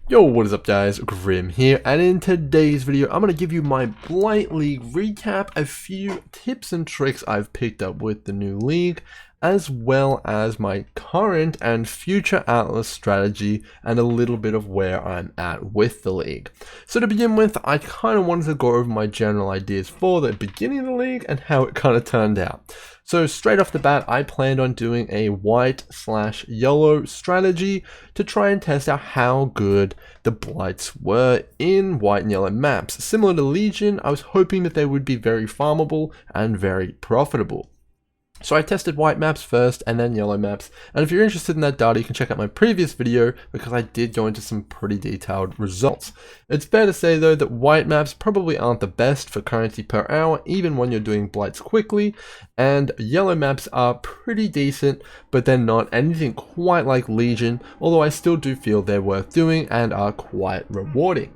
Yo, what is up guys, Grim here, and in today's video I'm going to give you my Blight League recap, a few tips and tricks I've picked up with the new league, as well as my current and future Atlas strategy and a little bit of where I'm at with the league. So to begin with, I kind of wanted to go over my general ideas for the beginning of the league and how it kind of turned out. So straight off the bat, I planned on doing a white/yellow strategy to try and test out how good the Blights were in white and yellow maps. Similar to Legion, I was hoping that they would be very farmable and very profitable. So I tested white maps first and then yellow maps, and if you're interested in that data you can check out my previous video because I did go into some pretty detailed results. It's fair to say though that white maps probably aren't the best for currency per hour even when you're doing blights quickly, and yellow maps are pretty decent but they're not anything quite like Legion, although I still do feel they're worth doing and are quite rewarding.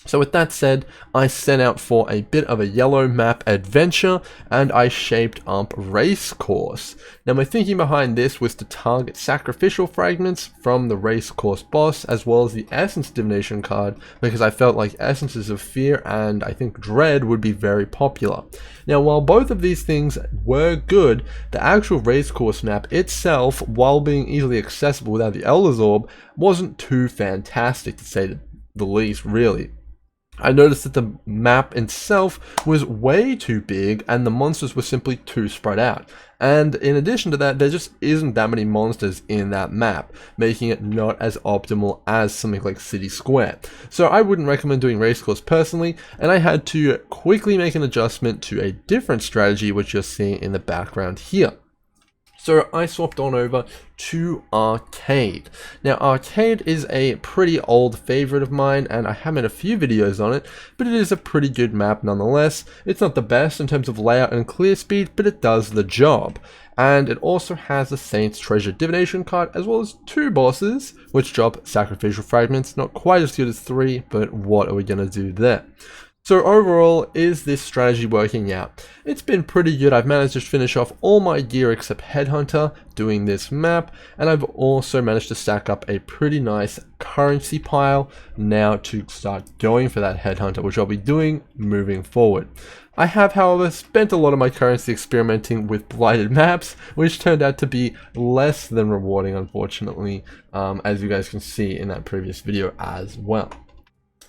So with that said, I set out for a bit of a yellow map adventure and I shaped up Race Course. Now my thinking behind this was to target sacrificial fragments from the Race Course boss as well as the Essence Divination card because I felt like Essences of Fear and I think Dread would be very popular. Now while both of these things were good, the actual Race Course map itself, while being easily accessible without the Elder's Orb, wasn't too fantastic to say the least really. I noticed that the map itself was way too big and the monsters were simply too spread out. And in addition to that, there just isn't that many monsters in that map, making it not as optimal as something like City Square. So I wouldn't recommend doing Race Course personally, and I had to quickly make an adjustment to a different strategy which you're seeing in the background here. So I swapped on over to Arcade. Now Arcade is a pretty old favorite of mine and I have made a few videos on it, but it is a pretty good map nonetheless. It's not the best in terms of layout and clear speed, but it does the job. And it also has the Saint's Treasure Divination card as well as 2 bosses which drop sacrificial fragments. Not quite as good as 3, but what are we going to do there? So overall, is this strategy working out? It's been pretty good. I've managed to finish off all my gear except Headhunter doing this map, and I've also managed to stack up a pretty nice currency pile now to start going for that Headhunter, which I'll be doing moving forward. I have, however, spent a lot of my currency experimenting with blighted maps, which turned out to be less than rewarding, unfortunately, as you guys can see in that previous video as well.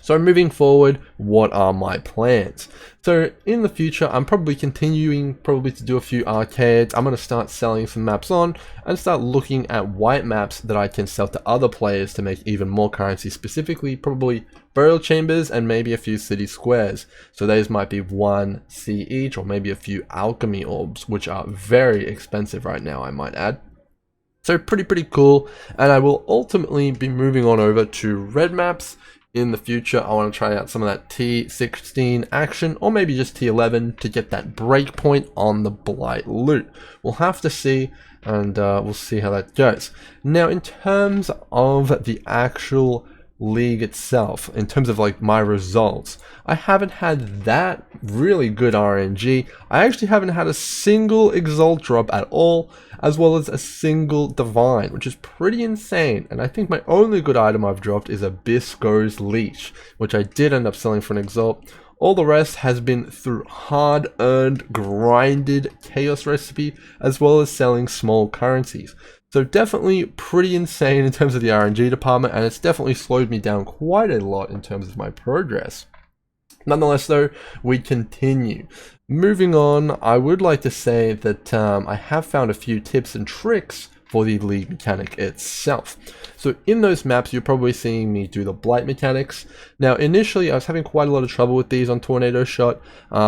So moving forward, what are my plans? So in the future, I'm probably continuing to do a few arcades. I'm going to start selling some maps on and start looking at white maps that I can sell to other players to make even more currency, specifically probably burial chambers and maybe a few city squares. So those might be 1 C each or maybe a few alchemy orbs, which are very expensive right now, I might add. So pretty cool, and I will ultimately be moving on over to red maps. In the future, I want to try out some of that T16 action, or maybe just T11 to get that breakpoint on the Blight loot. We'll have to see, and we'll see how that goes. Now, in terms of the actual league itself, in terms of like my results, I haven't had that really good RNG. I actually haven't had a single Exalt drop at all, as well as a single Divine, which is pretty insane. And I think my only good item I've dropped is a Bisco's Leech, which I did end up selling for an Exalt. All the rest has been through hard-earned, grinded Chaos Recipe, as well as selling small currencies. So definitely pretty insane in terms of the RNG department, and it's definitely slowed me down quite a lot in terms of my progress. Nonetheless though, we continue. Moving on, I would like to say that I have found a few tips and tricks for the league mechanic itself. So in those maps, you're probably seeing me do the blight mechanics. Now initially I was having quite a lot of trouble with these on Tornado Shot,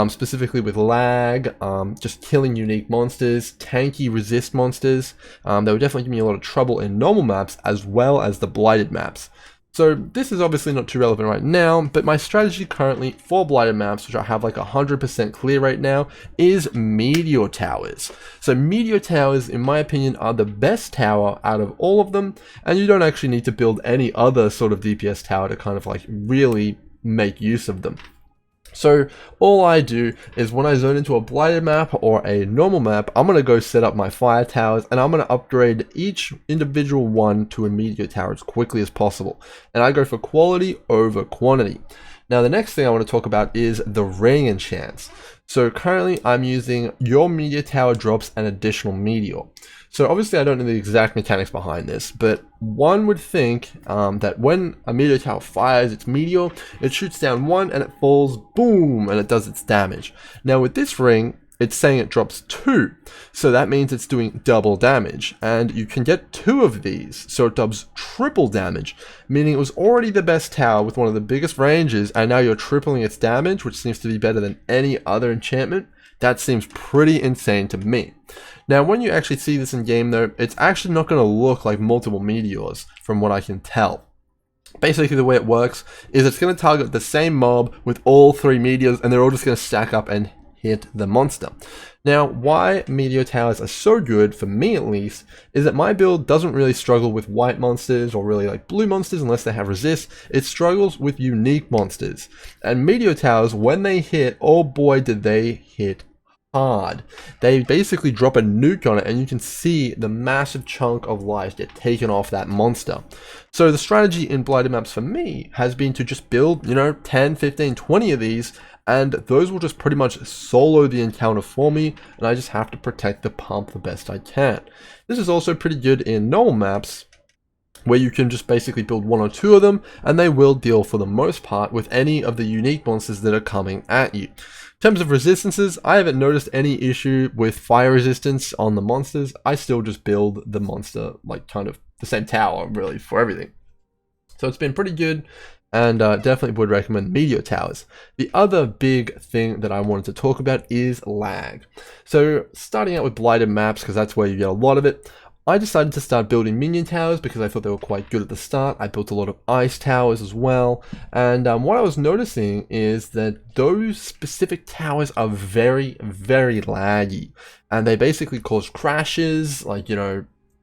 specifically with lag, just killing unique monsters, tanky resist monsters. They were definitely giving me a lot of trouble in normal maps as well as the blighted maps. So this is obviously not too relevant right now, but my strategy currently for blighted maps, which I have like 100% clear right now, is Meteor Towers. So Meteor Towers, in my opinion, are the best tower out of all of them, and you don't actually need to build any other sort of DPS tower to kind of like really make use of them. So all I do is when I zone into a blighted map or a normal map, I'm going to go set up my fire towers and I'm going to upgrade each individual one to a meteor tower as quickly as possible. And I go for quality over quantity. Now the next thing I want to talk about is the ring enchants. So currently I'm using your meteor tower drops an additional meteor. So obviously I don't know the exact mechanics behind this, but one would think that when a meteor tower fires its meteor, it shoots down one and it falls, boom, and it does its damage. Now with this ring, it's saying it drops 2, so that means it's doing double damage, and you can get 2 of these, so it does triple damage, meaning it was already the best tower with one of the biggest ranges, and now you're tripling its damage, which seems to be better than any other enchantment. That seems pretty insane to me. Now when you actually see this in game though, it's actually not going to look like multiple meteors from what I can tell. Basically the way it works is it's going to target the same mob with all 3 meteors, and they're all just going to stack up and hit the monster. Now, why meteor towers are so good, for me at least, is that my build doesn't really struggle with white monsters or really like blue monsters unless they have resist. It struggles with unique monsters. And meteor towers, when they hit, oh boy did they hit hard. They basically drop a nuke on it and you can see the massive chunk of life get taken off that monster. So the strategy in blighted maps for me has been to just build, 10, 15, 20 of these, and those will just pretty much solo the encounter for me, and I just have to protect the pump the best I can. This is also pretty good in normal maps, where you can just basically build 1 or 2 of them, and they will deal for the most part with any of the unique monsters that are coming at you. In terms of resistances, I haven't noticed any issue with fire resistance on the monsters. I still just build the monster like kind of the same tower really for everything. So it's been pretty good, and definitely would recommend meteor towers. The other big thing that I wanted to talk about is lag. So starting out with blighted maps, because that's where you get a lot of it, I decided to start building minion towers because I thought they were quite good at the start. I built a lot of ice towers as well, and what I was noticing is that those specific towers are very, very laggy, and they basically cause crashes, like,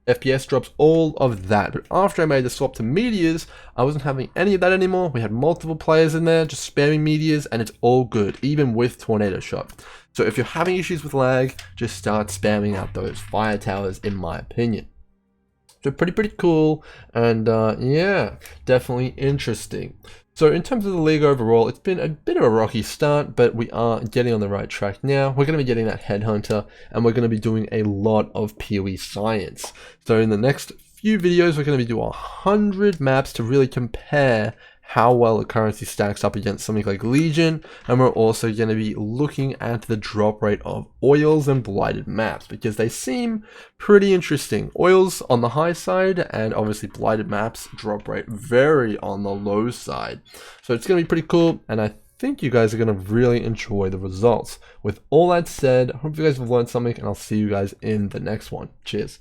FPS drops, all of that. But after I made the swap to meteors, I wasn't having any of that anymore. We had multiple players in there just spamming meteors, and it's all good, even with tornado shot. So if you're having issues with lag, just start spamming out those fire towers, in my opinion. So pretty cool, and yeah, definitely interesting. So in terms of the league overall, it's been a bit of a rocky start, but we are getting on the right track now. We're going to be getting that headhunter, and we're going to be doing a lot of PoE science. So in the next few videos, we're going to be doing 100 maps to really compare how well the currency stacks up against something like Legion, and we're also going to be looking at the drop rate of oils and blighted maps, because they seem pretty interesting. Oils on the high side, and obviously blighted maps drop rate very on the low side. So it's going to be pretty cool, and I think you guys are going to really enjoy the results. With all that said, I hope you guys have learned something, and I'll see you guys in the next one. Cheers.